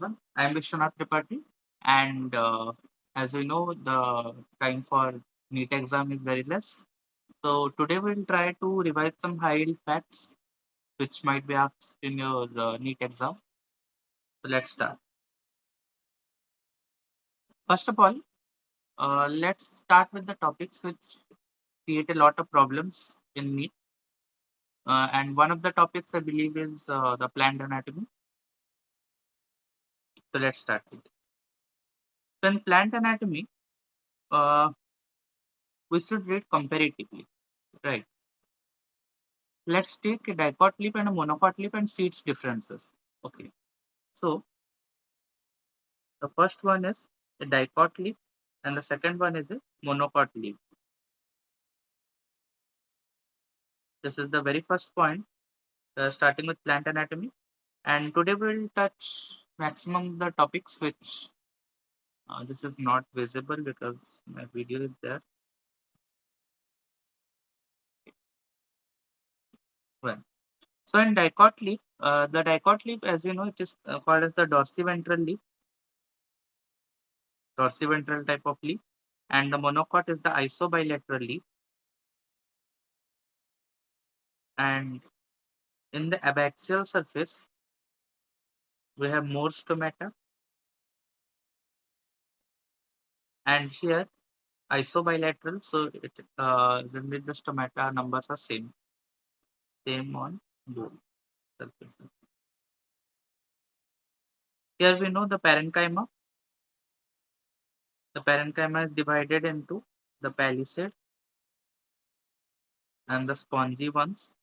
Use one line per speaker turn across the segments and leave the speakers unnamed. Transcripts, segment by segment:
everyone. I am Biswanath Tripathy, and as we know, the time for NEET exam is very less. So today we'll try to revise some high-yield facts which might be asked in your NEET exam. So let's start. First of all, let's start with the topics which create a lot of problems in NEET. And one of the topics I believe is the plant anatomy. So let's start with it. So in plant anatomy, uh, we should read comparatively, right? Let's take a dicot leaf and a monocot leaf and see its differences. Okay, so the first one is a dicot leaf and the second one is a monocot leaf. This is the very first point, starting with plant anatomy. And today we'll touch maximum the topics which this is not visible because my video is there. Well, so in dicot leaf, the dicot leaf, as you know, it is called as the dorsiventral leaf, dorsiventral type of leaf, and the monocot is the isobilateral leaf. And in the abaxial surface, we have more stomata, and here isobilateral. So it generally the stomata numbers are same on both surfaces. Here we know the parenchyma. The parenchyma is divided into the palisade and the spongy ones,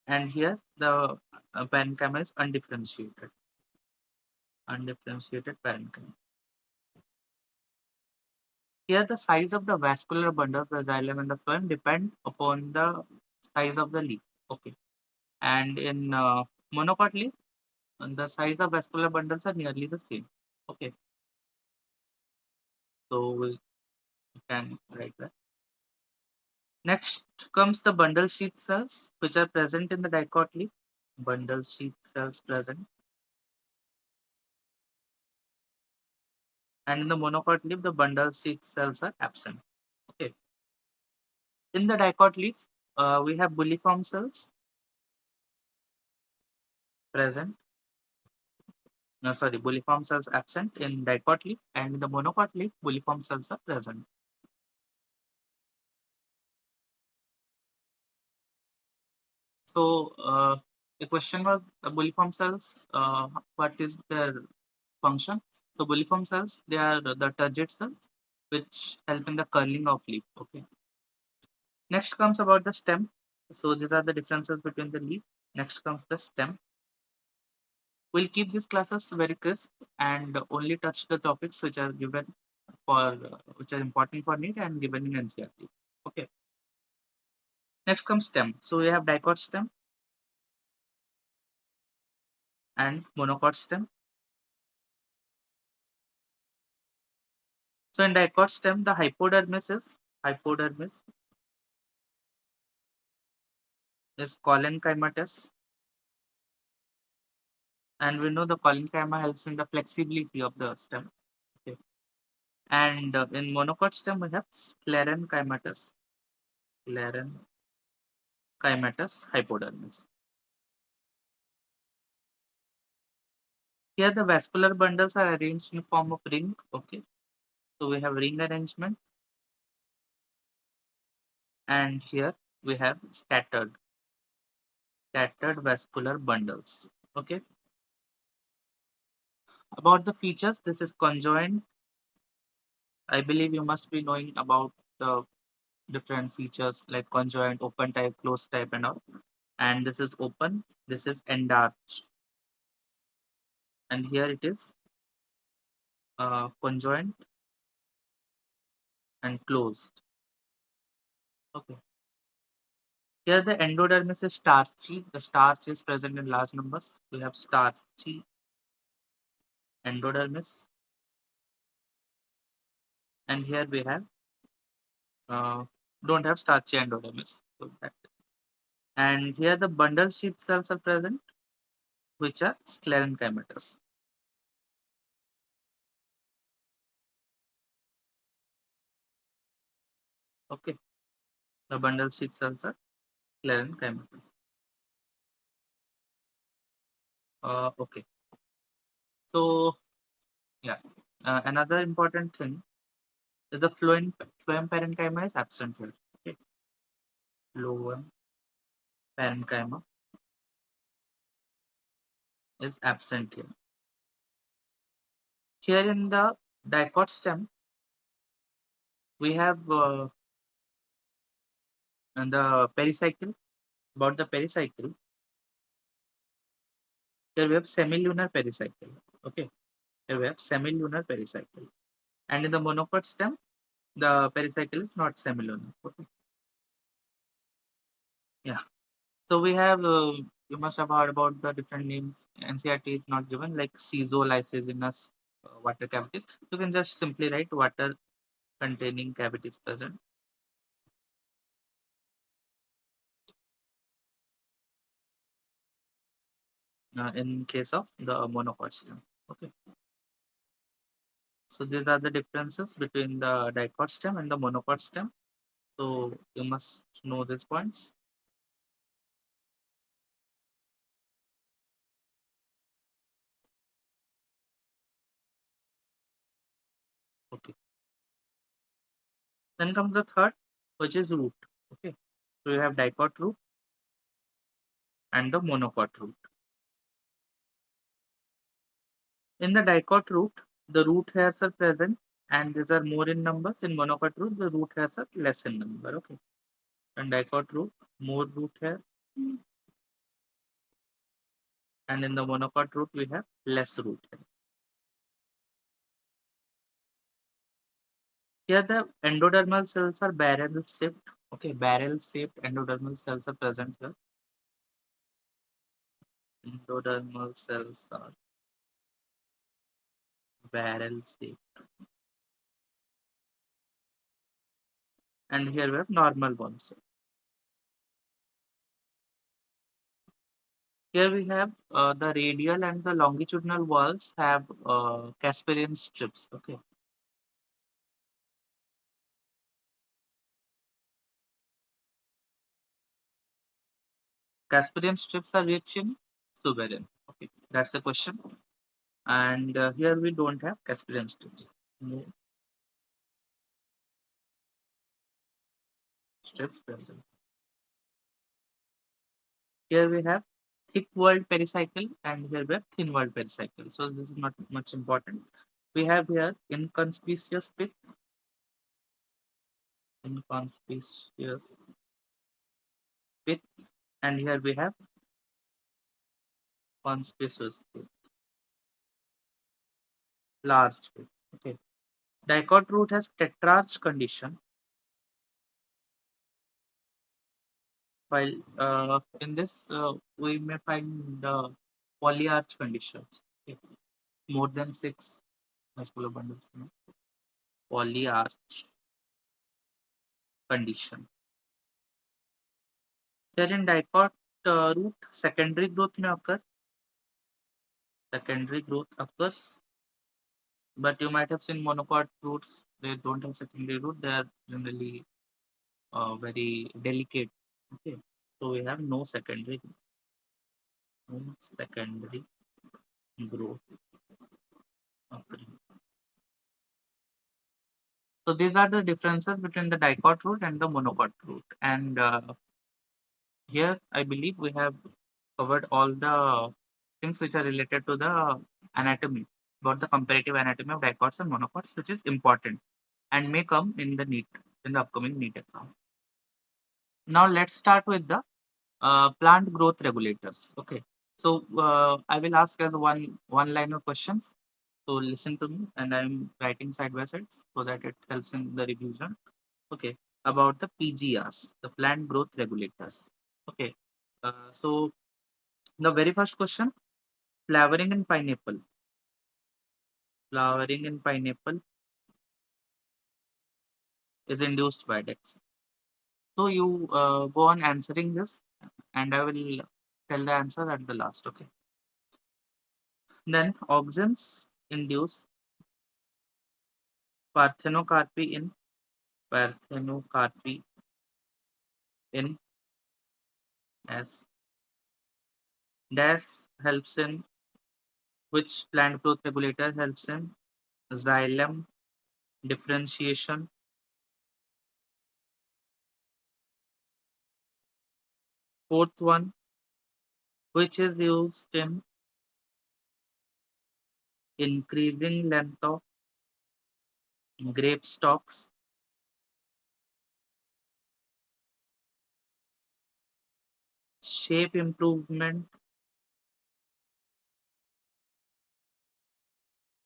and here the parenchyma is undifferentiated parenchyma. Here the size of the vascular bundles, the xylem and the phloem, depend upon the size of the leaf. Okay. And in monocot leaf, the size of vascular bundles are nearly the same. Okay, so we can write that. Next comes the bundle sheath cells, which are present in the dicot leaf. Bundle sheath cells present, and in the monocot leaf, the bundle sheath cells are absent. Okay, in the dicot leaf, we have bulliform cells present. No, sorry, bulliform cells absent in dicot leaf, and in the monocot leaf, bulliform cells are present. So the question was bulliform cells. What is their function? So bulliform cells, they are the turgid cells which help in the curling of leaf. Okay. Next comes about the stem. So these are the differences between the leaf. Next comes the stem. We'll keep these classes very crisp and only touch the topics which are given for which are important for NEET and given in NCERT. Okay. Next comes stem. So we have dicot stem and monocot stem. So in dicot stem, the hypodermis is collenchymatous, and we know the collenchyma helps in the flexibility of the stem. Okay. And in monocot stem, we have sclerenchymatous hypodermis. Here the vascular bundles are arranged in form of ring. Okay, so we have ring arrangement, and here we have scattered vascular bundles. Okay, about the features, this is conjoined. I believe you must be knowing about the different features like conjoint, open type, closed type, and all. And this is open, this is enlarged, and here it is conjoint and closed. Okay. Here the endodermis is starchy. The starch is present in large numbers. We have starchy endodermis, and here we have uh, don't have starchy endodermis. So and here the bundle sheath cells are present, which are sclerenchymatous. Okay, the bundle sheath cells are sclerenchymatous. Okay, so yeah, another important thing is the phloem parenchyma is absent here. Okay, phloem parenchyma is absent here. Here in the dicot stem, we have the pericycle. About the pericycle, here we have semilunar pericycle. Okay, here we have semilunar pericycle. And in the monocot stem, the pericycle is not semilunar. Okay. Yeah. So we have, you must have heard about the different names. NCRT is not given, like lysogenous water cavities. You can just simply write water containing cavities present. In case of the monocot stem. Okay. So these are the differences between the dicot stem and the monocot stem. So you must know these points. Okay. Then comes the third, which is root. Okay. So you have dicot root and the monocot root. In the dicot root, the root hairs are present and these are more in numbers. In monocot root, the root hairs are less in number. Okay. And dicot root, more root hair. And in the monocot root, we have less root hair. Here the endodermal cells are barrel shaped. Okay, barrel shaped endodermal cells are present here. Endodermal cells are barrel shaped. And here we have normal bones. Here we have the radial and the longitudinal walls have Casparian strips. Okay, Casparian strips are rich in suberin. Okay, that's the question. And here we don't have Casparian strips. No strips present. Here we have thick walled pericycle and here we have thin walled pericycle. So this is not much important. We have here inconspicuous pith, inconspicuous pith, and here we have conspicuous pith, large pith. Okay. Dicot root has tetrarch condition, while in this we may find polyarch conditions. Okay. More than six muscular bundles. Polyarch condition. Here in dicot root, secondary growth may occur. Secondary growth occurs, but you might have seen monocot roots. They don't have secondary root. They are generally very delicate. Okay, so we have no secondary growth occurring. So these are the differences between the dicot root and the monocot root. And here I believe we have covered all the things which are related to the anatomy, about the comparative anatomy of dicots and monocots, which is important and may come in the NEET, in the upcoming NEET exam. Now let's start with the plant growth regulators. Okay, so I will ask as one liner questions. So listen to me, and I'm writing side by side so that it helps in the revision. Okay, about the PGRs, the plant growth regulators. Okay, so the very first question, flowering in pineapple. Flowering in pineapple is induced by Dex. So you go on answering this, and I will tell the answer at the last. Okay. Then auxins induce parthenocarpy in parthenocarpy in S. DAS helps in which plant growth regulator helps in xylem differentiation. Fourth one, which is used in increasing length of grape stalks, shape improvement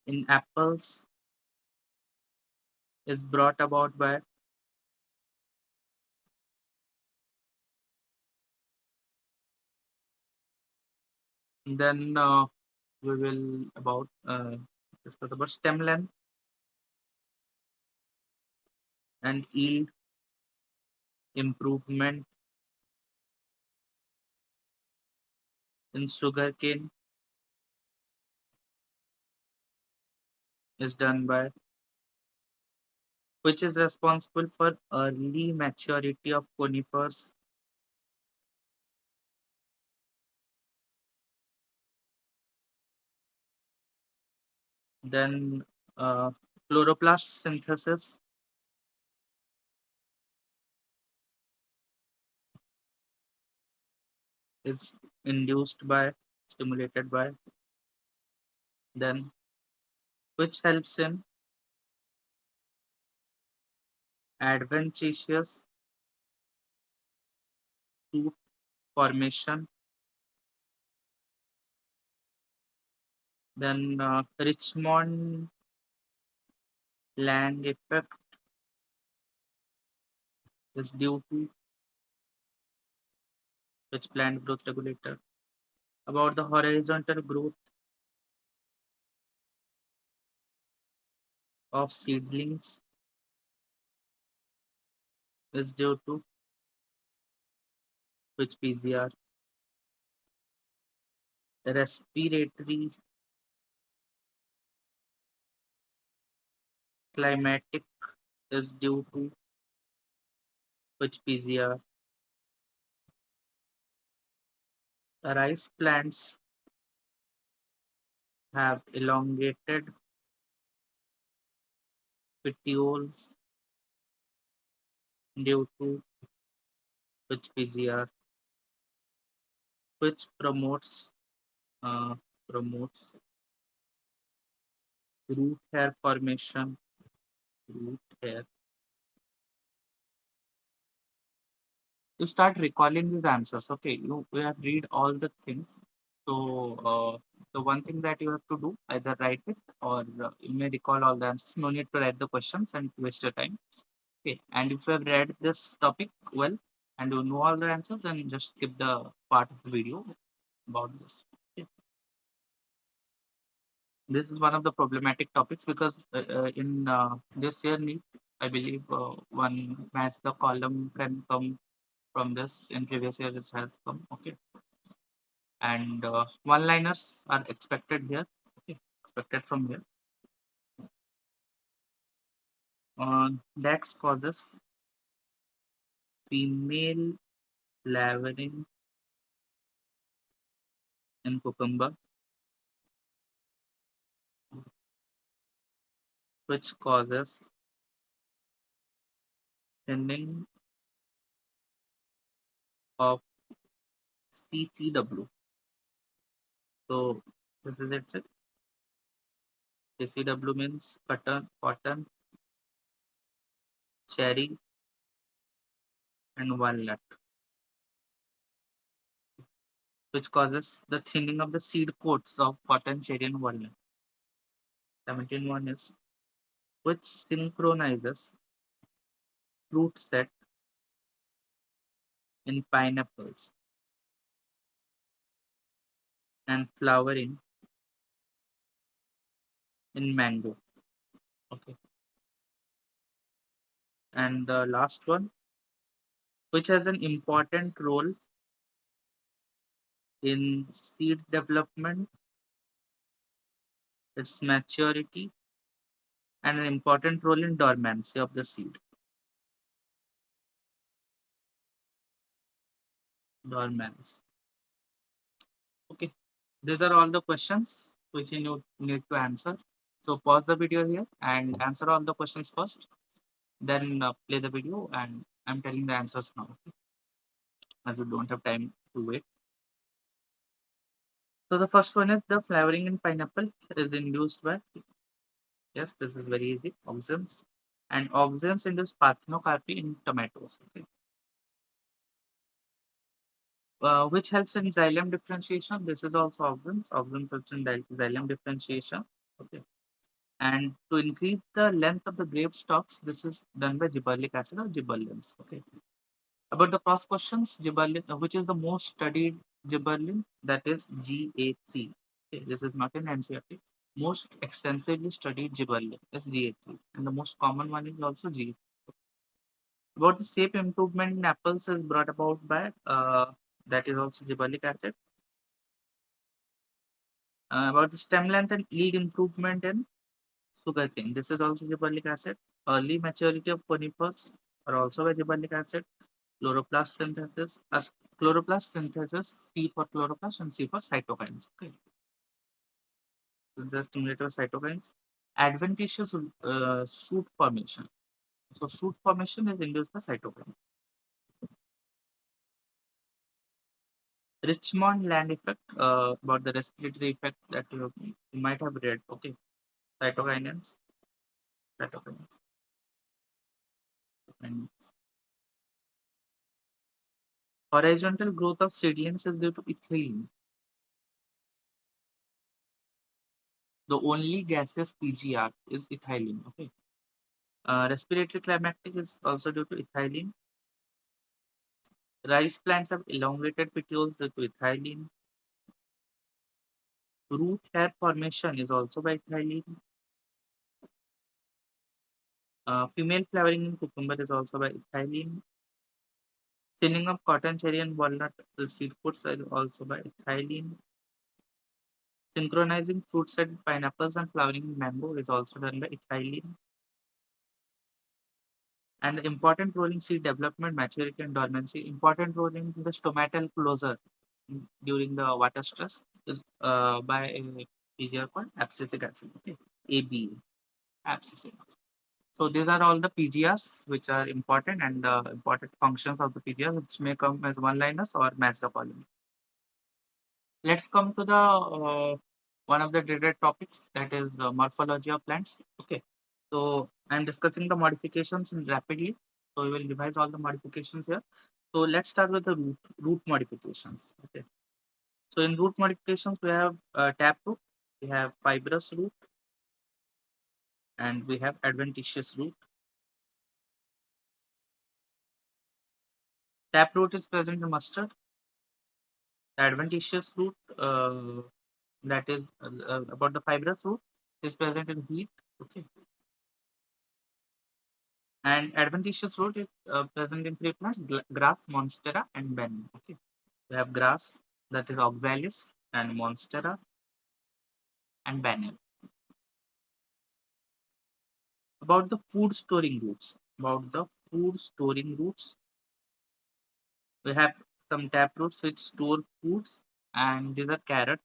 in apples is brought about by. Then we will about discuss about stem length and yield improvement in sugarcane is done by which is responsible for early maturity of conifers. Then chloroplast synthesis is induced by stimulated by. Then which helps in adventitious fruit formation. Then Richmond Lang effect is due to which plant growth regulator. About the horizontal growth of seedlings is due to which PZR. Respiratory climatic is due to which PZR. Rice plants have elongated petioles due to which PZR, which promotes root hair formation. Root hair. You start recalling these answers. Okay, you have read all the things. So the one thing that you have to do, either write it or you may recall all the answers. No need to write the questions and waste your time. Okay, and if you have read this topic well and you know all the answers, then just skip the part of the video about this. Okay. This is one of the problematic topics because in this year NEET, I believe one match the column can come from this. In previous year, this has come. Okay, and one-liners are expected here. Okay, expected from here. Dex causes female flowering in cucumber, which causes thinning of CCW. So this is it. CCW means cotton, cherry, and walnut, which causes the thinning of the seed coats of cotton, cherry, and walnut. 17 is which synchronizes fruit set in pineapples and flowering in mango. Okay. And the last one, which has an important role in seed development, its maturity, and an important role in dormancy of the seed. dormans. Okay, these are all the questions which you need to answer. So pause the video here and answer all the questions first. Then play the video, and I'm telling the answers now, okay? As you don't have time to wait. So the first one is the flowering in pineapple is induced by, yes, this is very easy, auxins. And auxins induce parthenocarpy in tomatoes, okay? Which helps in xylem differentiation. This is also auxins. Auxins helps in xylem differentiation, okay? And to increase the length of the grape stalks, this is done by gibberellic acid or gibberellins, okay? About the cross questions, gibberellin, which is the most studied gibberellin, that is GA3. Okay, this is not an NCRT. Most extensively studied gibberellin is GA3, and the most common one is also G. About the shape improvement in apples is brought about by that is also gibberellic acid. About the stem length and yield improvement in sugarcane, this is also gibberellic acid. Early maturity of conifers are also by gibberellic acid. Chloroplast synthesis, as chloroplast synthesis, C for chloroplast and C for cytokines. Okay, so the stimulator cytokines. Adventitious shoot formation. So shoot formation is induced by cytokine. Richmond land effect, about the respiratory effect that you might have read. Okay, cytokinins, cytokines. And horizontal growth of seedlings is due to ethylene. The only gaseous PGR is ethylene. Okay. Respiratory climactic is also due to ethylene. Rice plants have elongated petioles due to ethylene. Root hair formation is also by ethylene. Female flowering in cucumber is also by ethylene. Thinning of cotton, cherry, and walnut seed pods is also by ethylene. Synchronizing fruit set pineapples and flowering in mango is also done by ethylene. And the important role in seed development, maturity, and dormancy, important role in the stomatal closure during the water stress is by a PGR called abscisic acid. Okay, AB, abscisic acid. So these are all the PGRs which are important, and the important functions of the PGR, which may come as one-liners or match the following. Let's come to the one of the dreaded topics, that is morphology of plants. Okay, so I'm discussing the modifications rapidly. So we will revise all the modifications here. So let's start with the root modifications. Okay, so in root modifications we have tap root, we have fibrous root, and we have adventitious root. Taproot is present in mustard. The adventitious root, that is about the fibrous root, is present in wheat. Okay, and adventitious root is present in three plants: grass, monstera, and banyan. Okay, we have grass, that is oxalis, and monstera, and banyan. About the food storing roots, we have some taproots which store foods, and these are carrot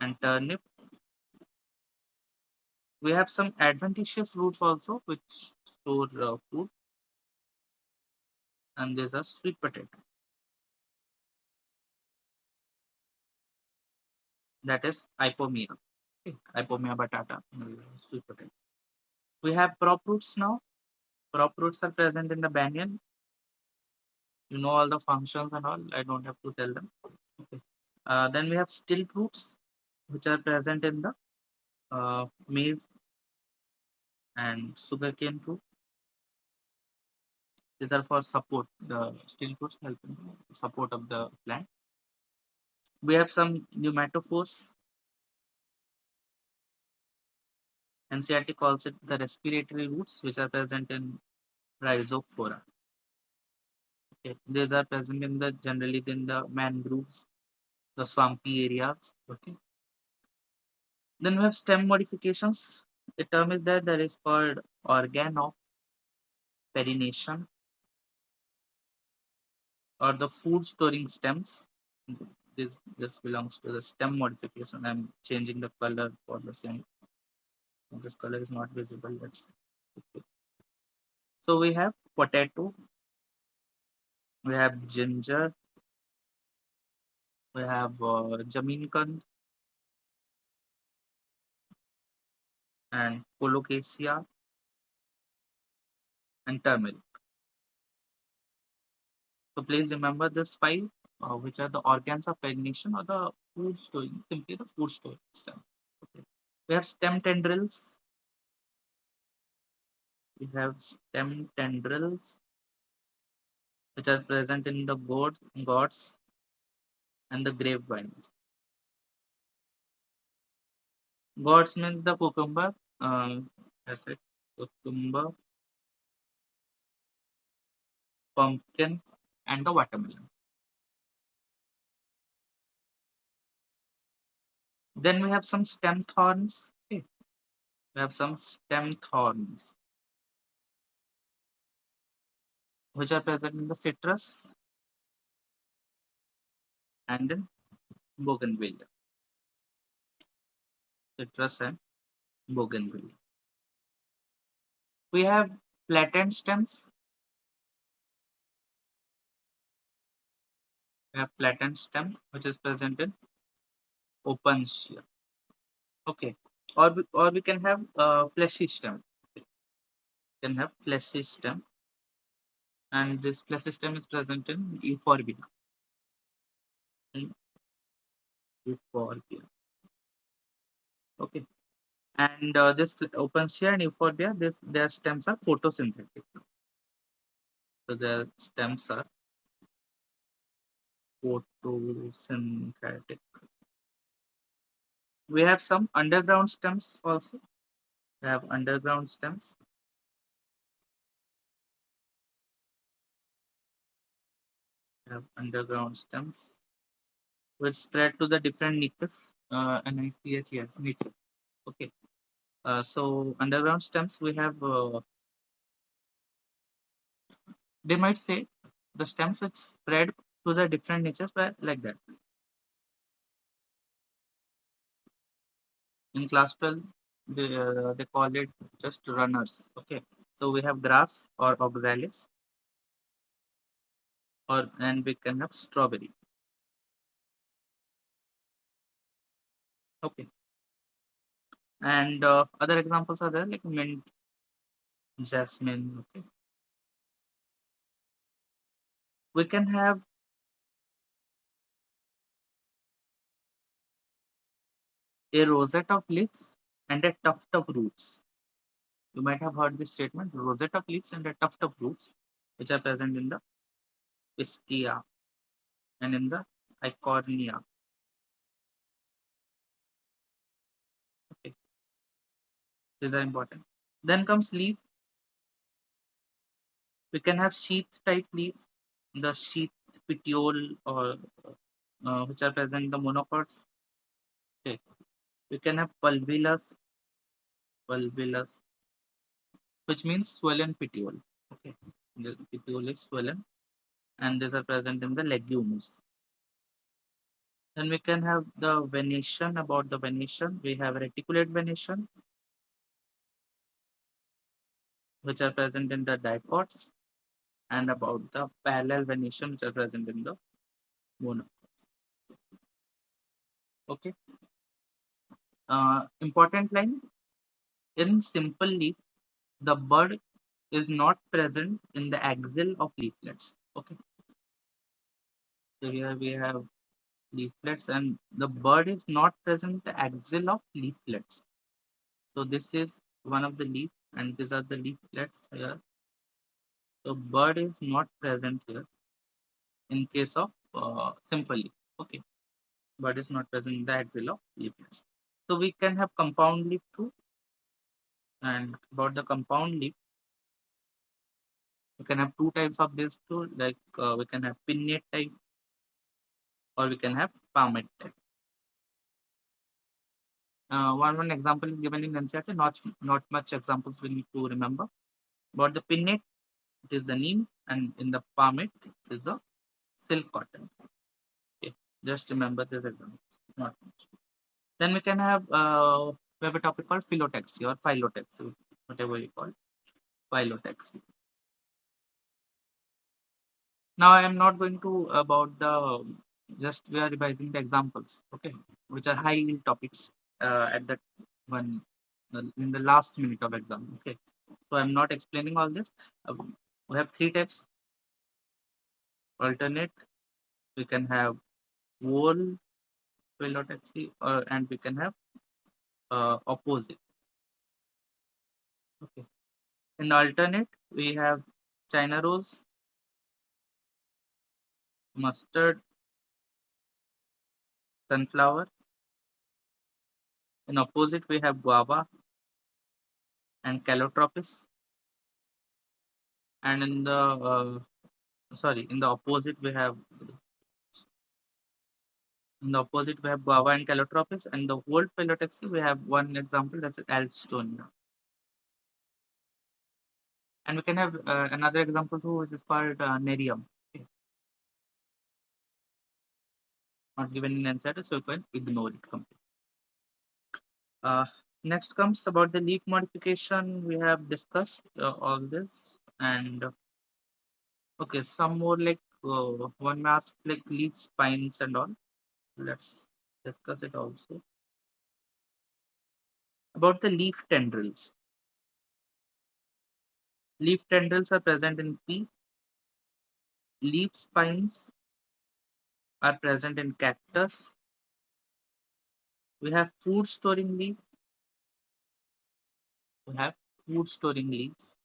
and turnip. We have some adventitious roots also which store food, and these are sweet potato, that is ipomea. Okay, ipomea batata, sweet potato. We have prop roots now. Prop roots are present in the banyan. You know all the functions and all. I don't have to tell them. Okay. Then we have stilt roots, which are present in the maize and sugarcane root. These are for support. The stilt roots help in the support of the plant. We have some pneumatophores. NCRT calls it the respiratory roots, which are present in rhizophora. Okay. These are present in the generally in the mangroves, the swampy areas. Okay. Then we have stem modifications. The term is there that is called organoperination. or the food storing stems. This belongs to the stem modification. I'm changing the color for the same. This color is not visible. Let's. So we have potato, we have ginger, we have jamaican and colocasia and turmeric. So please remember this five, which are the organs of ignition or the food storing, simply the food storing stem. Okay. We have stem tendrils. We have stem tendrils, which are present in the gourds and the grapevines. Gourds means the cucumber, as it cucumber, pumpkin, and the watermelon. Then we have some stem thorns. Okay. We have some stem thorns, which are present in the citrus and in bougainvillea. Citrus and bougainvillea. We have flattened stems. We have flattened stem, which is present in opuntia. Okay. Or we can have fleshy stem. We can have fleshy stem, and this fleshy stem is present in euphorbia. In euphorbia. Okay. And this opuntia and euphorbia, their stems are photosynthetic. So their stems are photosynthetic. We have some underground stems also. We have underground stems. We have underground stems which spread to the different niches. And I see it here, niches. Okay. So underground stems we have. They might say the stems which spread to the different niches by like that. In class 12, they call it just runners. Okay. So we have grass or oxalis, or and we can have strawberry. Okay. And other examples are there like mint, jasmine. Okay. We can have a rosette of leaves and a tuft of roots. You might have heard this statement: rosette of leaves and a tuft of roots, which are present in the pistia and in the icornia. Okay. These are important. Then comes leaf. We can have sheath type leaves, the sheath petiole, or which are present in the monocots. Okay. We can have pulvillus, which means swollen petiole. Okay. The petiole is swollen, and these are present in the legumes. Then we can have the venation. About the venation, we have reticulate venation, which are present in the dicots, and about the parallel venation, which are present in the monocots. Okay. Important line: in simple leaf, the bud is not present in the axil of leaflets. Okay. So here we have leaflets, and the bud is not present in the axil of leaflets. So this is one of the leaf, and these are the leaflets here. So bud is not present here in case of simple leaf. Okay. Bud is not present in the axilla of leaflets. So we can have compound leaf too. And about the compound leaf, we can have two types of this too. Like we can have pinnate type, or we can have palmate type. One example is given in NCERT. Not much examples we need to remember. About the pinnate, it is the neem, and in the palmate, it is the silk cotton. Okay, just remember this example. Not much. Then we have a topic called phyllotaxy or phyllotaxy, whatever you call it, phyllotaxy. Now I am not going to about the just we are revising the examples, okay, which are high yield topics at that one in the last minute of exam. Okay, so I'm not explaining all this. We have three types: alternate. We can have whole phyllotaxy, and we can have opposite. Okay, in alternate we have China rose, mustard, sunflower. In opposite we have guava and calotropis, and in the opposite we have guava and calotropis, and the whole phyllotaxy we have one example, that's Alstonia. And we can have another example too, which is called nerium. Okay. Not given in NCERT, so you can ignore it completely. Uh, Next comes about the leaf modification. We have discussed all this, and okay, some more like one mask like leaf spines and all. Let's discuss it also. About the leaf tendrils. Leaf tendrils are present in pea. Leaf spines are present in cactus. We have food storing leaf. We have food storing leaves,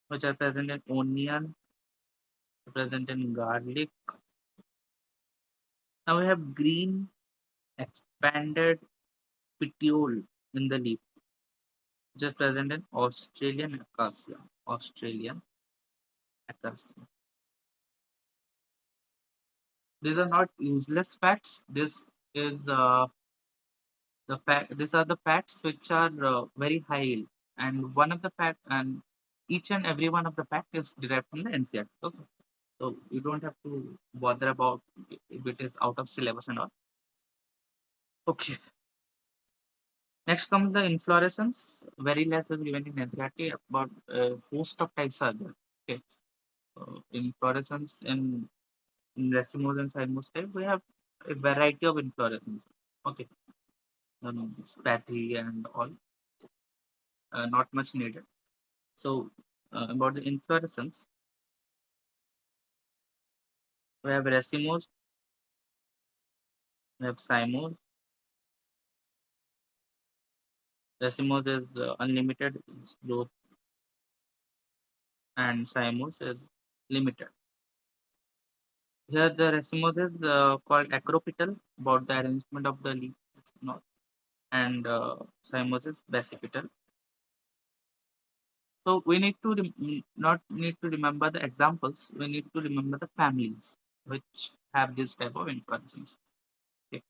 which are present in onion, present in garlic. Now we have green expanded petiole in the leaf, which is present in Australian acacia. Australian acacia. These are not useless facts. This is the fact. These are the facts which are very high yield, and one of the fact and each and every one of the fact is derived from the NCERT. Okay, so you don't have to bother about if it is out of syllabus and all. Okay. Next comes the inflorescence. Very less is given in NCERT, about host of types are there. Okay. Inflorescence in racemose and cymose type, we have a variety of inflorescence. Okay. Spathy and all, not much needed. So, about the inflorescence, we have racemose, we have cymose. Racemose is unlimited growth, and cymose is limited. Here the racemose is called acropetal, about the arrangement of the leaf, not, and cymose is basipetal. So we need to not need to remember the examples. We need to remember the families which have this type of inflorescence. Okay.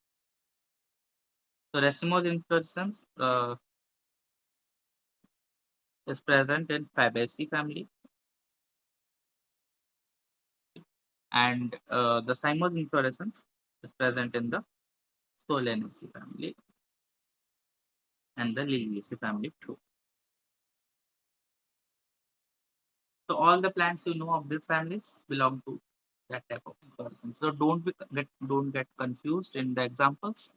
So racemose inflorescence is present in Fabaceae family, and the cymose inflorescence is present in the Solanaceae family and the Liliaceae family too. So all the plants you know of these families belong to that type of inflorescence. So don't get confused in the examples.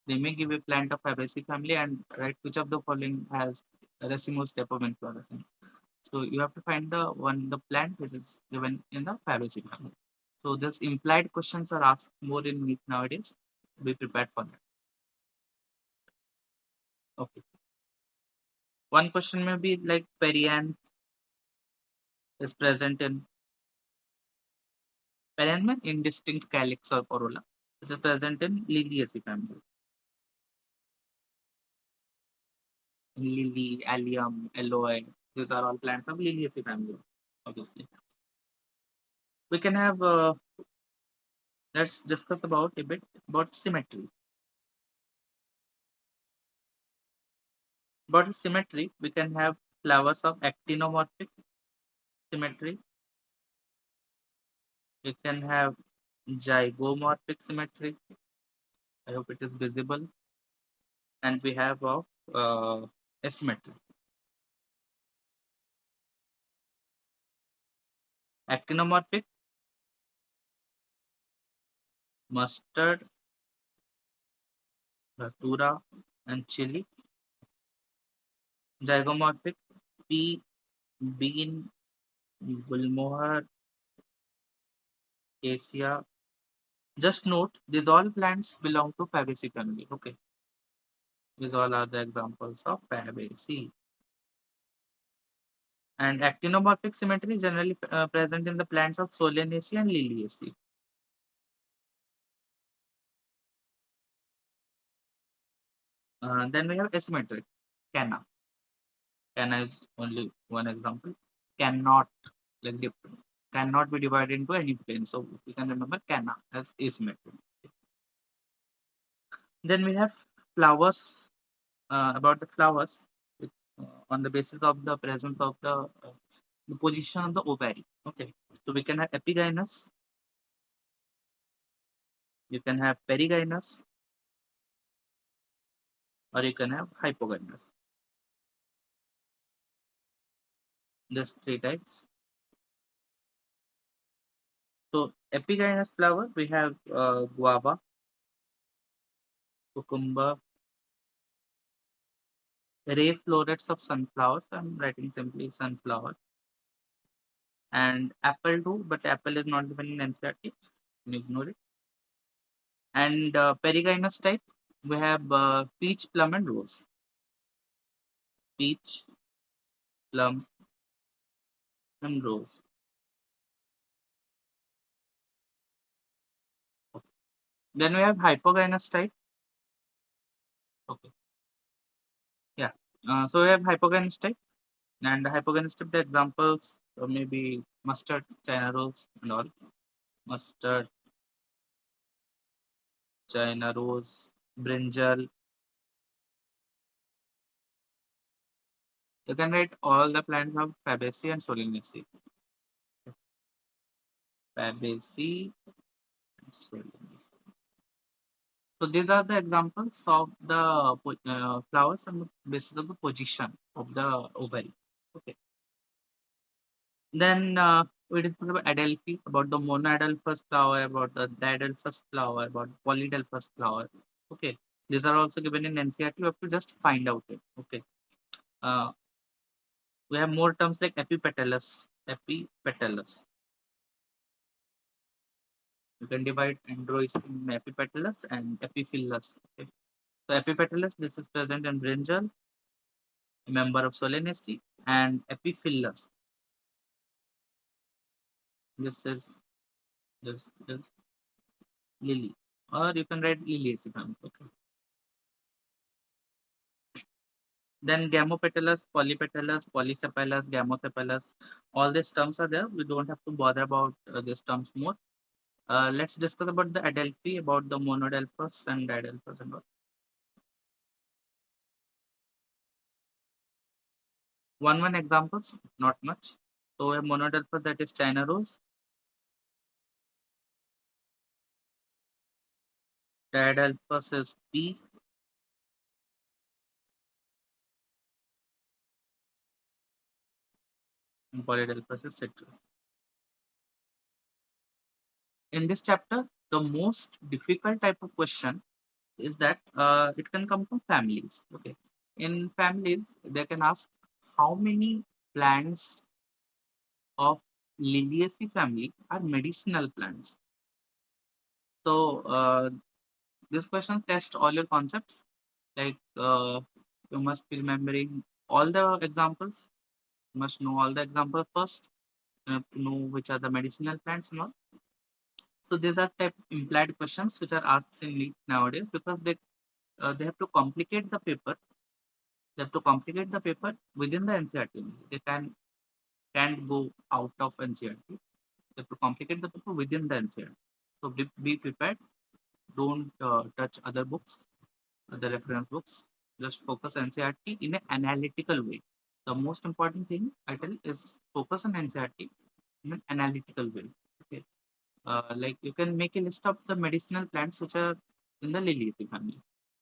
They may give a plant of Fabaceae family and write which of the following has a racemose type of inflorescence. So you have to find the plant which is given in the Fabaceae family. So this implied questions are asked more in NEET nowadays. Be prepared for that. Okay. One question may be like perianth is present in perianth indistinct calyx or corolla, which is present in Liliaceae family. Lily, allium, aloe, these are all plants of Liliaceae family, obviously. We can have let's discuss about a bit about symmetry. About symmetry, we can have flowers of actinomorphic symmetry, We can have zygomorphic symmetry. I hope it is visible. And we have of asymmetry. Actinomorphic, mustard, datura, and chili. Zygomorphic, pea, bean, gulmohar, acacia. Just note, these all plants belong to Fabaceae family. Okay, these all are the examples of Fabaceae. And actinomorphic symmetry is generally present in the plants of Solanaceae and Liliaceae. Then we have asymmetric, canna. Canna is only one example. Cannot, like cannot be divided into any plane. So we can remember canna as asymmetric. Then we have flowers. About the flowers, with, on the basis of the presence of the position of the ovary. Okay, so we can have epigynous, you can have perigynous, or you can have hypogynous. There's three types. So epigynous flower, we have guava, cucumber, ray florets of sunflowers. I'm writing simply sunflower, and apple too, but apple is not given in NCERT. Ignore it. And perigynous type, we have peach, plum, and rose. Peach, plum, and rose. Okay. Then we have hypogynous type. Okay. Yeah. So we have hypogynous type, and the hypogynous type, the examples maybe mustard, China rose, and all. Mustard, China rose, brinjal. You can write all the plants of Fabaceae and Solanaceae. Fabaceae and Solanaceae. So these are the examples of the flowers on the basis of the position of the ovary. Okay. Then we discuss about adelphi, about the monoadelphous flower, about the diadelphous flower, about polydelphous flower. Okay, these are also given in NCERT. You have to just find out it. Okay, uh, we have more terms like epipetalous. Epipetalous. You can divide androids in epipetalous and epiphyllous. Okay. So epipetalous, this is present in brinjal, a member of Solanaceae, and epiphyllous. This is lily, or you can write liliaceae. Okay. Then gamopetalous, polypetalous, polysepalous, gamosepalous, all these terms are there. We don't have to bother about these terms more. Let's discuss about the adelphi, about the monodelphous and didelphous and all. One examples, not much. So we have monodelphous, that is China rose. Diadelphous is pea, and polydelphous is citrus. In this chapter, the most difficult type of question is that it can come from families. Okay, in families they can ask how many plants of Liliaceae family are medicinal plants. So this question tests all your concepts. Like you must be remembering all the examples. You must know all the examples first. You have to know which are the medicinal plants and all. So these are type implied questions which are asked in NEET nowadays because they have to complicate the paper. They have to complicate the paper within the NCERT. They can't go out of NCERT. They have to complicate the paper within the NCERT. So be prepared. Don't touch other books, other reference books. Just focus NCERT in an analytical way. The most important thing I tell is focus on NCERT in an analytical way. Okay. Like you can make a list of the medicinal plants which are in the Liliaceae family.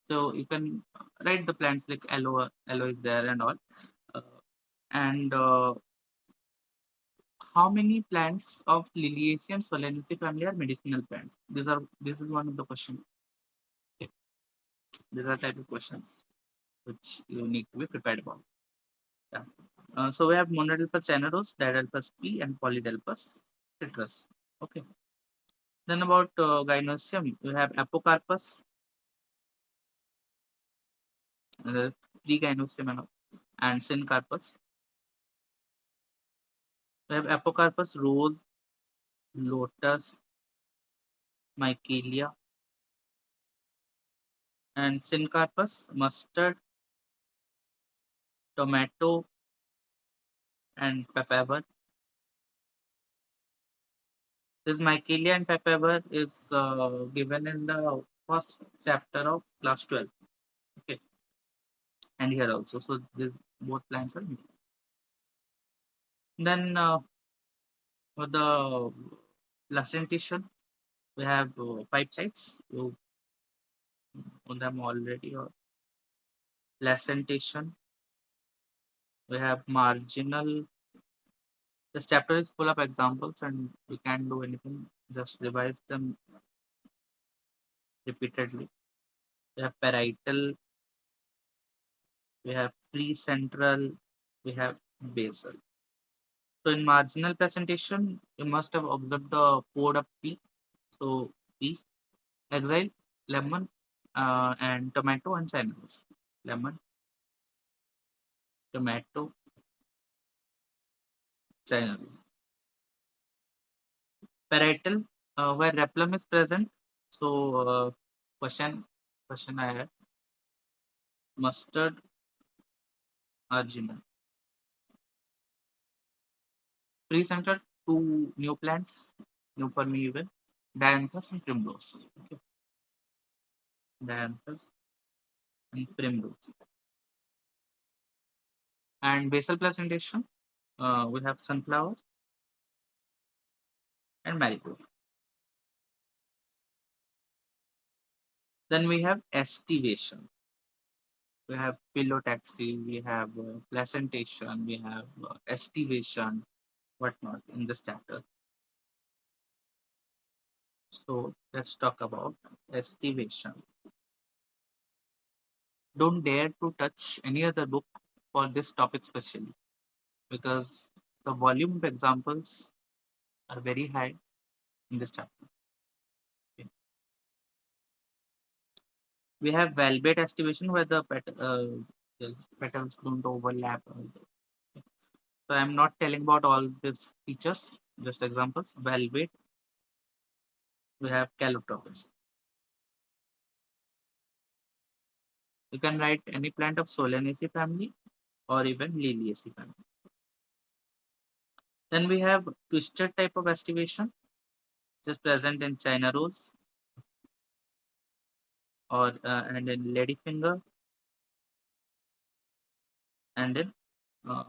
So you can write the plants like aloe is there and all. Uh, and how many plants of Liliaceae and Solanaceae family are medicinal plants? This is one of the questions. Okay. These are type of questions which you need to be prepared about. Yeah. So we have monodelphous generose, didelphous P, and polydelphous citrus. Okay. Then about gynosium, we have apocarpus, pre-gynosium and syncarpus. We have apocarpus, rose, lotus, michelia, and syncarpus, mustard, tomato, and papaver. This michelia and papaver is given in the first chapter of class 12. Okay, and here also. So these both plants are. Then for the placentation, we have five types. You know them already. Placentation. We have marginal. This chapter is full of examples, and we can't do anything. Just revise them repeatedly. We have parietal. We have precentral. We have basal. So in marginal presentation, you must have observed the code of P. So P, exile, lemon, and tomato and cyanose. Lemon, tomato, cyanose. Parietal, where replum is present. So question I had, mustard, arginine. Pre-centered, two new plants, new for me even, dianthus and primrose. Okay. Dianthus and primrose. And basal presentation, we have sunflower and marigold. Then we have estivation. We have pilotaxy, we have placentation, we have estivation, whatnot in this chapter. So let's talk about estivation. Don't dare to touch any other book for this topic specially, because the volume of examples are very high in this chapter. Okay. We have valvate estivation where the petals don't overlap. So I'm not telling about all these features, just examples. Valvate, we have calotropis. You can write any plant of Solanaceae family or even Liliaceae family. Then we have twisted type of estivation, just present in China rose or and in ladyfinger and in uh,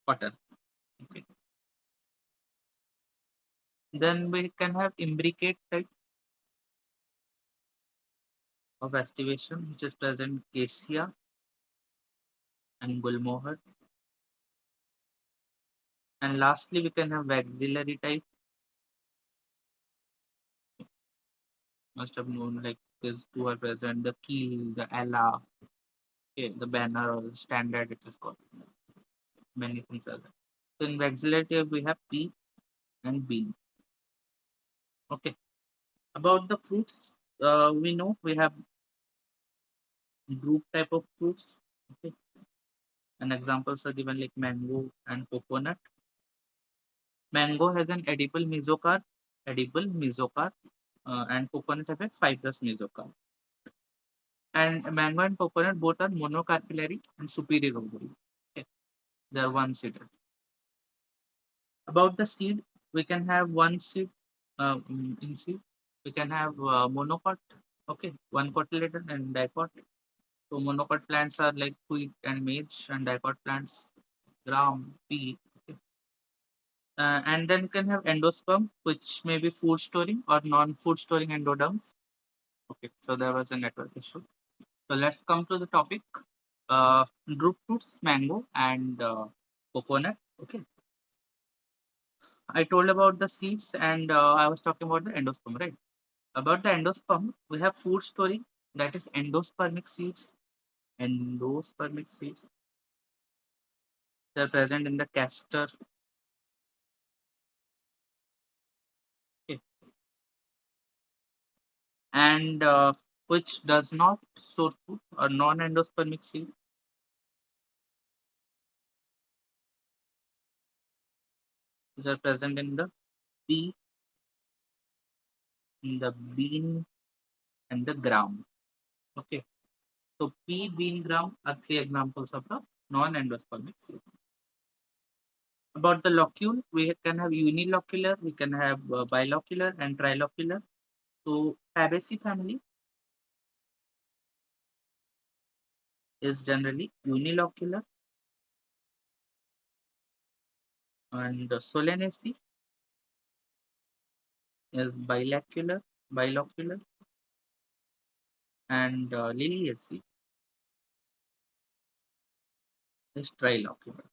cotton. Okay. Then we can have imbricate type of estivation, which is present cassia and gulmohar. And lastly, we can have axillary type. Must have known like these two are present, the keel, the ala, okay, the banner or the standard it is called. Many things are there. So in axillary type, we have pea and bean. Okay. About the fruits, we know we have group type of fruits. Okay. And examples are given like mango and coconut. Mango has an edible mesocarp, and coconut have a fibrous mesocarp. And mango and coconut both are monocarpillary and superior ovary. Okay. They are one seeded. About the seed, we can have one seed in seed. We can have monocot, okay, one cotyledon and dicot. So monocot plants are like wheat and maize, and dicot plants gram, pea. Okay. And then you can have endosperm, which may be food storing or non-food storing endoderms. Okay, so there was a network issue. So let's come to the topic. Drupe fruits, mango, and coconut. Okay, I told about the seeds, and I was talking about the endosperm, right? About the endosperm, we have food storing, that is endospermic seeds. Endospermic seeds, they're present in the castor. Okay, and which does not store food, or non-endospermic seed, which are present pea, in the bean, and the gram. Okay, so pea, bean, gram are three examples of the non-endospermic seed. About the locule, we can have unilocular, we can have bilocular and trilocular. So Fabaceae family is generally unilocular, and Solanaceae is bilocular, and Liliaceae is trilocular.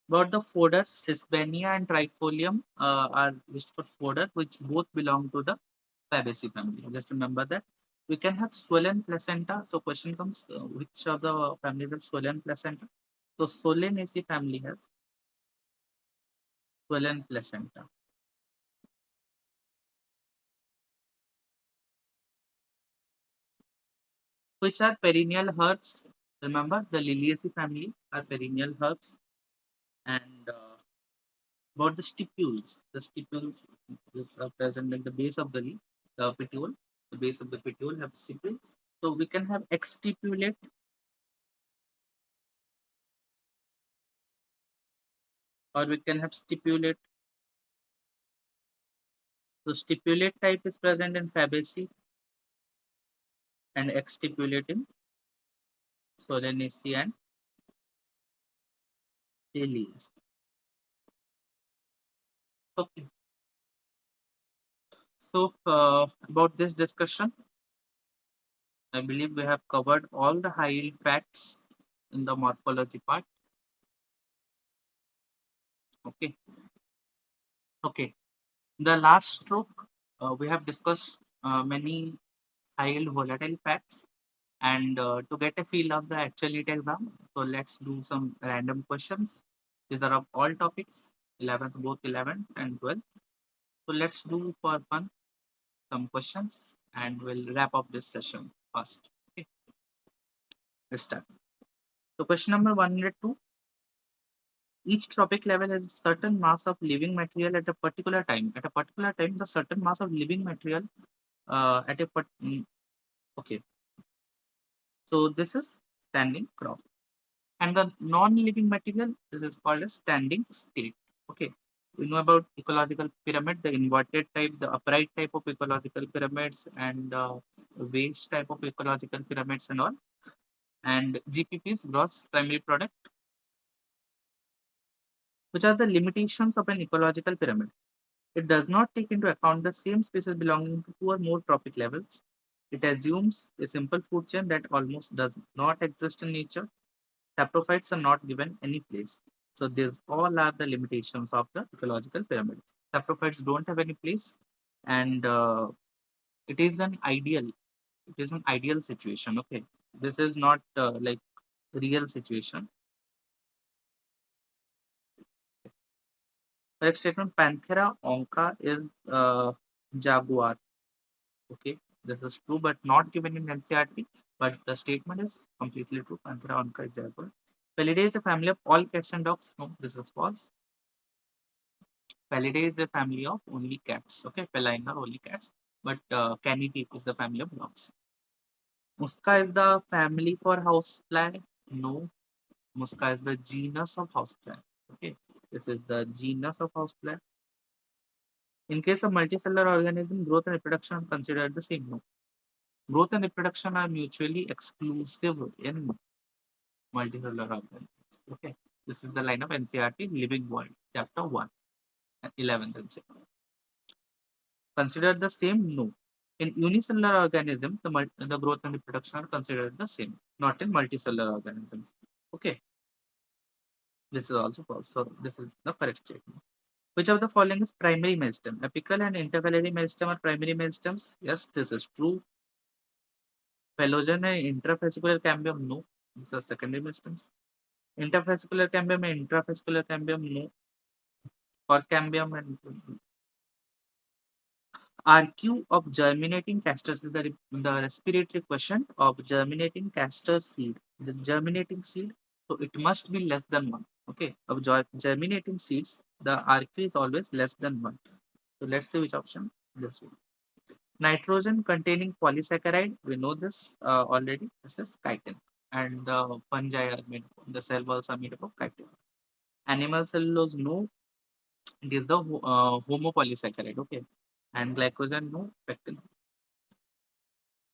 About the fodder, Sesbania and Trifolium are used for fodder, which both belong to the Fabaceae family. Just remember that. We can have swollen placenta. So question comes, which of the family have swollen placenta? So Solanaceae family has swollen placenta. Which are perennial herbs? Remember, the Liliaceae family are perennial herbs. And about the stipules is present at the base of the leaf, the petiole. The base of the petiole have stipules. So we can have exstipulate, or we can have stipulate. So stipulate type is present in Fabaceae and exstipulate in Solanaceae and Liliaceae. Okay. So about this discussion, I believe we have covered all the high yield facts in the morphology part. Okay. Okay. The last stroke, we have discussed many high yield volatile facts. And to get a feel of the actual NEET exam, so let's do some random questions. These are of all topics, 11th, both 11th and 12th. So let's do for fun some questions and we'll wrap up this session fast. Okay, let's start. So question number 102. Each tropic level has a certain mass of living material at a particular time. At a particular time, the certain mass of living material at a okay. So this is standing crop. And the non-living material, this is called a standing state. Okay, we know about ecological pyramid, the inverted type, the upright type of ecological pyramids, and waste type of ecological pyramids and all. And GPPs, gross primary product, which are the limitations of an ecological pyramid. It does not take into account the same species belonging to two or more trophic levels. It assumes a simple food chain that almost does not exist in nature. Saprophytes are not given any place. So these all are the limitations of the ecological pyramid. Saprophytes don't have any place, and it is an ideal. It is an ideal situation. Okay, this is not like real situation. Correct statement. Panthera onca is jaguar. Okay, this is true, but not given in NCRT. But the statement is completely true. Panthera onca is jaguar. Felidae is a family of all cats and dogs. No, this is false. Felidae is a family of only cats. Okay, feline are only cats, but Canidae is the family of dogs. Musca is the family for housefly. No, Musca is the genus of housefly. Okay, this is the genus of housefly. In case of multicellular organism, growth and reproduction are considered the same. No, growth and reproduction are mutually exclusive in multicellular organisms. Okay. This is the line of NCERT Living World, Chapter 1, 11th NCERT. Considered the same? No. In unicellular organisms, the growth and reproduction are considered the same, not in multicellular organisms. Okay, this is also false. So this is the correct statement. Which of the following is primary meristem? Apical and intercalary meristem are primary meristems. Yes, this is true. Phalogen and intrafascicular cambium, no. These are secondary meristems. Interfascicular cambium and intrafascicular cambium, no. Or cambium and RQ of germinating castors is the respiratory question of germinating castor seed. The germinating seed, so it must be less than 1. Okay, of germinating seeds, the RQ is always less than 1. So let's see which option. This one. Nitrogen containing polysaccharide, we know this already. This is chitin. And the fungi are made, the cell walls are made up of chitin. Animal cellulose, no. It is the homopolysaccharide. Okay. And glycogen, no. Pectin.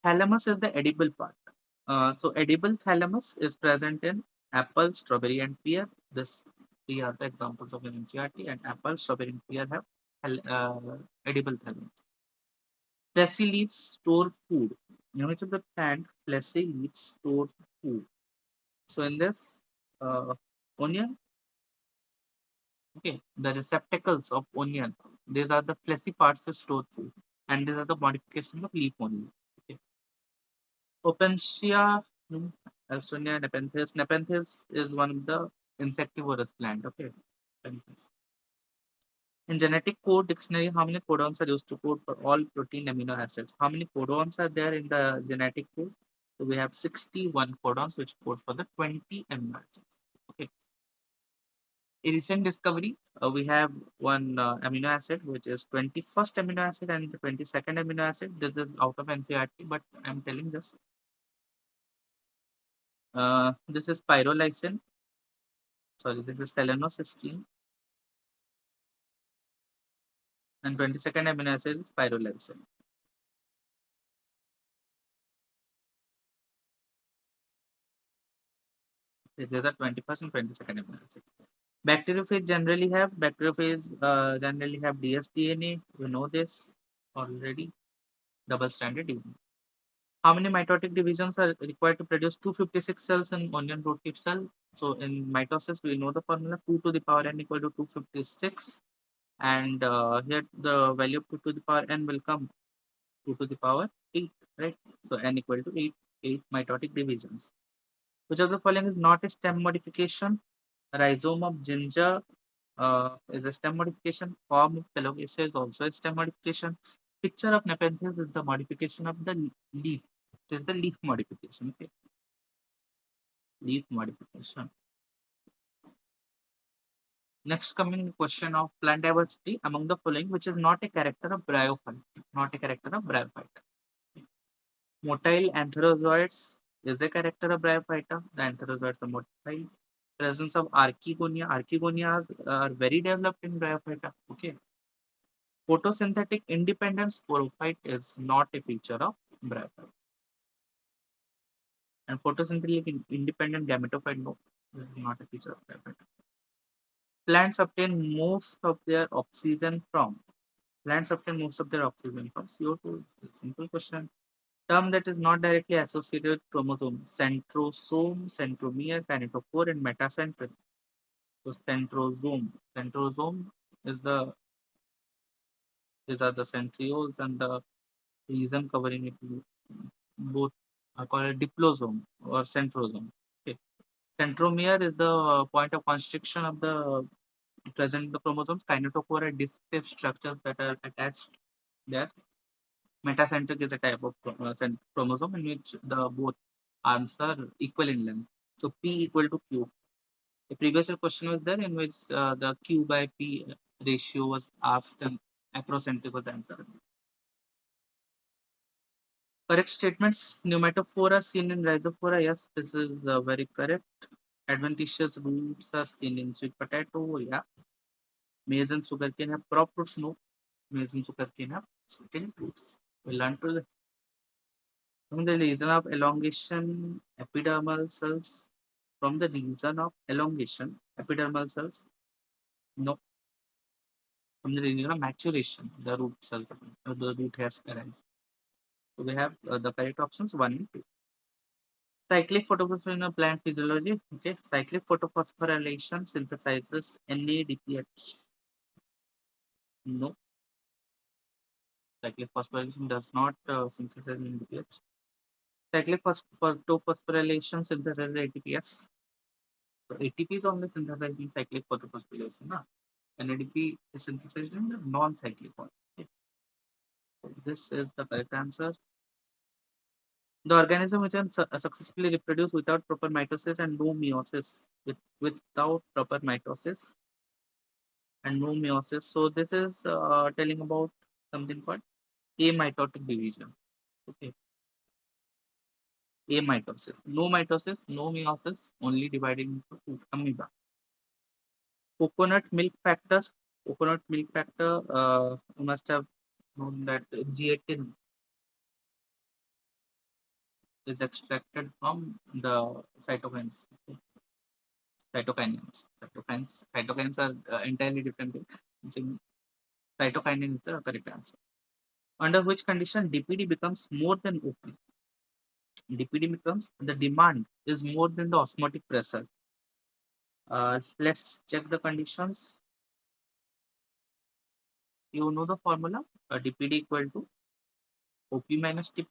Thalamus is the edible part. So edible thalamus is present in apple, strawberry, and pear. This three are the examples of an NCRT, and apple, strawberry, and pear have edible thalamus. Fleshy leaves store food. In which of the plant fleshy leaves store food? So in this onion, okay, the receptacles of onion, these are the fleshy parts that store food, and these are the modifications of leaf only. Okay. Opensia, Estonia nepenthes. Nepenthes is one of the insectivorous plant. Okay. Nepenthes. In genetic code dictionary, how many codons are used to code for all protein amino acids? How many codons are there in the genetic code? So we have 61 codons which code for the 20 amino acids. Okay. A recent discovery, we have one amino acid which is 21st amino acid and the 22nd amino acid. This is out of NCRT, but I'm telling this. This is pyrrolysine. Sorry, this is selenocysteine, and 22nd amino acid is pyrrolysine. These are 21st and 22nd amino acids. Bacteriophage generally have dsDNA. You know this already. Double-stranded DNA. How many mitotic divisions are required to produce 256 cells in onion root tip cell? So in mitosis, we know the formula 2 to the power n equal to 256, and here the value of 2 to the power n will come 2 to the power 8, right? So n equal to 8 mitotic divisions. Which of the following is not a stem modification? Rhizome of ginger is a stem modification. Form of Pelagacea is also a stem modification. Picture of Nepenthes is the modification of the leaf. It is the leaf modification. Okay, leaf modification. Next, coming question of plant diversity among the following, which is not a character of bryophyte. Not a character of bryophyte. Motile antherozoids is a character of Bryophyta. The antherozoids are motile. Presence of archegonia. Archegonias are very developed in Bryophyta. Okay. Photosynthetic independence. Sporophyte is not a feature of Bryophyta. And photosynthetic independent gametophyte, no, this is not a feature of Bryophyta. Plants obtain most of their oxygen from. Plants obtain most of their oxygen from CO2. It's a simple question. Term that is not directly associated with chromosome: centrosome, centromere, kinetophore, and metacentric. So centrosome is the these are the centrioles, and the region covering it both are called diplosome or centrosome. Okay. Centromere is the point of constriction of the present in the chromosomes. Kinetophore are distinct structures that are attached there. Metacentric is a type of chromosome in which the both arms are equal in length. So P equal to Q. The previous question was there in which the Q by P ratio was asked, and acrocentric was the answer. Correct statements. Pneumatophora seen in rhizophora. Yes, this is very correct. Adventitious roots are seen in sweet potato. Yeah. Maize and sugarcane have crop roots. No. Maize and sugarcane have stem roots. We learned to the reason of elongation epidermal cells. from the region of elongation, epidermal cells, no, from the region of maturation, the root cells, the root hairs arise. So we have the correct options 1 and 2. Cyclic photophosphorylation in a plant physiology. Okay, cyclic photophosphorylation synthesizes NADPH. No, cyclic phosphorylation does not synthesize NADPH. Cyclic photophosphorylation synthesizes ATPs. So ATP is only synthesized in cyclic photophosphorylation. Na? NADP is synthesized in the non-cyclic one. Okay. So this is the correct answer. The organism which can successfully reproduce without proper mitosis and no meiosis. Without proper mitosis and no meiosis. So this is telling about something called amitotic division. Okay, amitosis. No mitosis, no meiosis, only dividing into amoeba. Coconut milk factor. Coconut milk factor. You must have known that G18 is extracted from the cytokines. Okay. Cytokinins. Cytokines are entirely different thing. Cytokinin is the correct answer. Under which condition DPD becomes more than OP? DPD becomes the demand is more than the osmotic pressure. Let's check the conditions. You know the formula. DPD equal to OP minus TP.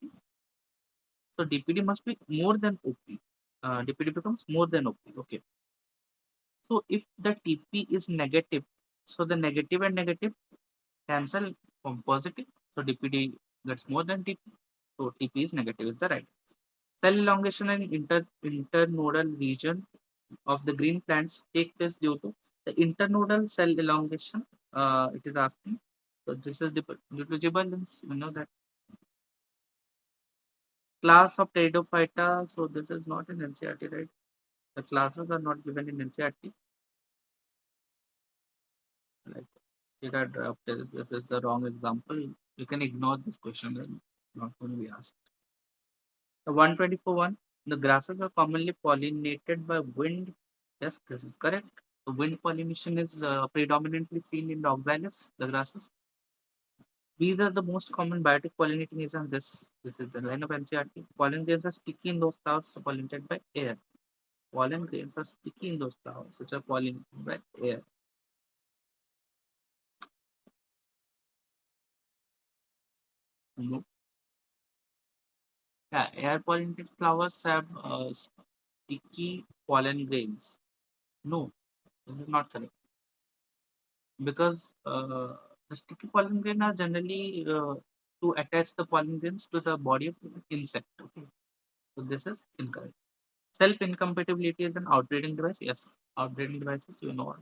So DPD must be more than OP. DPD becomes more than OP. Okay. So if the TP is negative, so the negative and negative cancel from positive. So DPD gets more than TP. So TP is negative is the right. Cell elongation in internodal region of the green plants take place due to the internodal cell elongation. It is asking. So this is due to gibberellins. You know that class of pteridophyta. So this is not in NCRT, right? The classes are not given in NCRT. Like this is the wrong example. You can ignore this question and not going to be asked. The 124 one. The grasses are commonly pollinated by wind. Yes, this is correct. The wind pollination is predominantly seen in the oxalis, the grasses. These are the most common biotic pollinating agents. This is the line of NCRT. Pollen grains are sticky in those flowers pollinated by air. Pollen grains are sticky in those flowers which are pollinated by air. No. Yeah, air pollinated flowers have sticky pollen grains. No, this is not correct because the sticky pollen grain are generally to attach the pollen grains to the body of the insect. Okay, so this is incorrect. Self incompatibility is an outbreeding device. Yes, outbreeding devices, you know.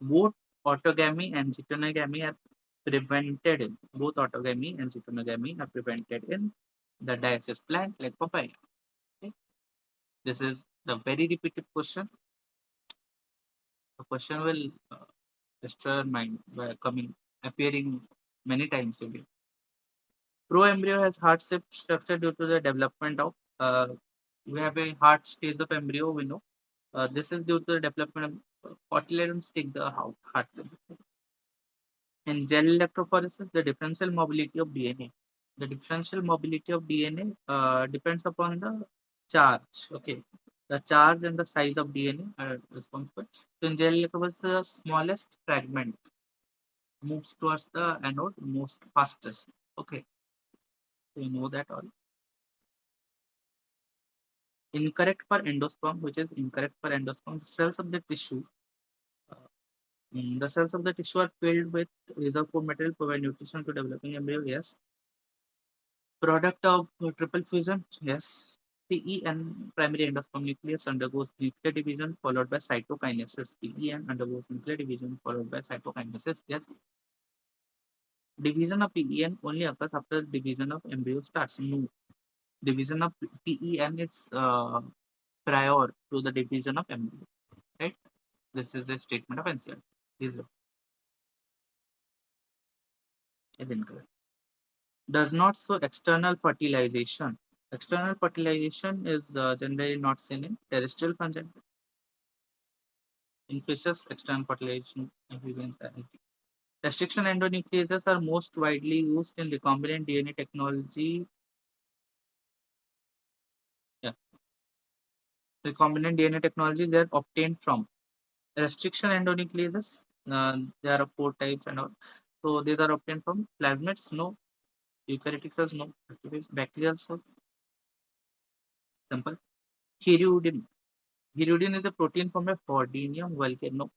Both autogamy and heteronogamy are prevented in the dioecious plant like papaya. Okay. This is the very repeated question. The question will destroy your mind by coming appearing many times again. Pro-embryo has heart-shaped structure due to the development of we have a heart stage of embryo. We know this is due to the development of cotyledons take the heart shape. In gel electrophoresis, the differential mobility of DNA. The differential mobility of DNA depends upon the charge. Okay, the charge and the size of DNA are responsible. So in gel electrophoresis, the smallest fragment moves towards the anode most fastest. Okay, so you know that all. Incorrect for endosperm, which is incorrect for endosperm. The cells of the tissue. The cells of the tissue are filled with reserve food material provide nutrition to developing embryo. Yes. Product of triple fusion, yes. PEN primary endosperm nucleus undergoes nuclear division followed by cytokinesis. PEN undergoes nuclear division followed by cytokinesis. Yes. Division of PEN only occurs after division of embryo starts. No. Division of PEN is prior to the division of embryo. Right? This is the statement of NCR. Is incorrect. Does not show external fertilization. External fertilization is generally not seen in terrestrial fungi. In fishes, external fertilization amphibians are healthy. Restriction endonucleases are most widely used in recombinant DNA technology. Yeah, recombinant DNA technologies they are obtained from restriction endonucleases. There are four types and all. So these are obtained from plasmids, no. Eukaryotic cells, no. Bacterial cells, simple. Hirudin. Hirudin is a protein from a Fordinium volcano,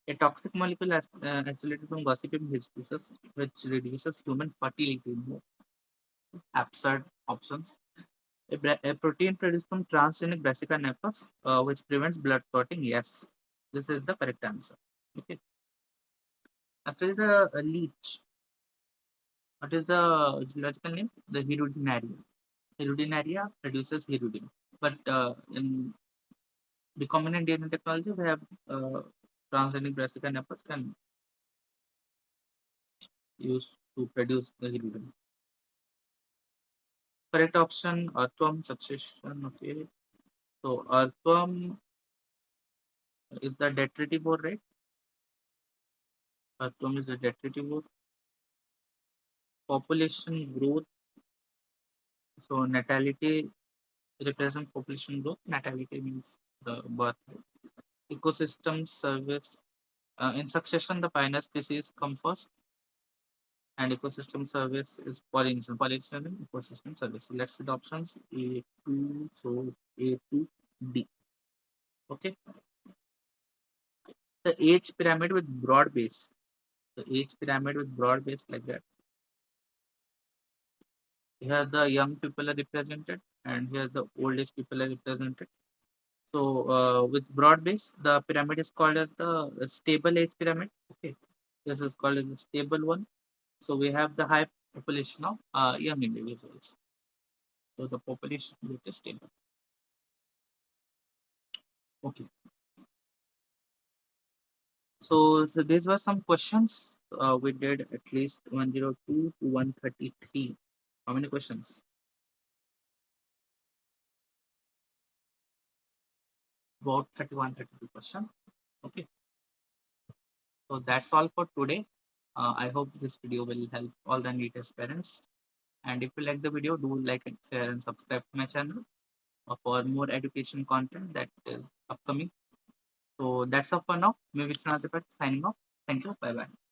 a toxic molecule isolated from Gossypium hibiscus, which reduces human fertility. No. Absurd options. A protein produced from transgenic brassica nepus, which prevents blood clotting. Yes, this is the correct answer. Okay. After the leech, what is the geological name? The Hirudinaria. Hirudinaria produces hirudin. But in recombinant DNA technology, we have transgenic brassica nepus can use to produce the hirudin. Correct option, earthworm succession. Okay. So earthworm is the detritivore, right? Earthworm is the detritivore. Population growth. So natality represents population growth. Natality means the birth rate. Ecosystem service. In succession, the pioneer species come first, and ecosystem service is pollination. Pollination and ecosystem service. So let's see the options A2. So A2D. Okay. The age pyramid with broad base. The age pyramid with broad base like that. Here the young people are represented, and here the old age people are represented. So with broad base, the pyramid is called as the stable age pyramid. Okay, this is called as the stable one. So we have the high population of young individuals. So the population which is stable. Okay. So these were some questions. We did at least 102 to 133. How many questions? About 31, 32 questions. Okay. So that's all for today. I hope this video will help all the NEET parents. And if you like the video, do like and share and subscribe to my channel for more education content that is upcoming. So that's all for now. Me Biswanath Tripathy signing off. Thank you. Bye bye.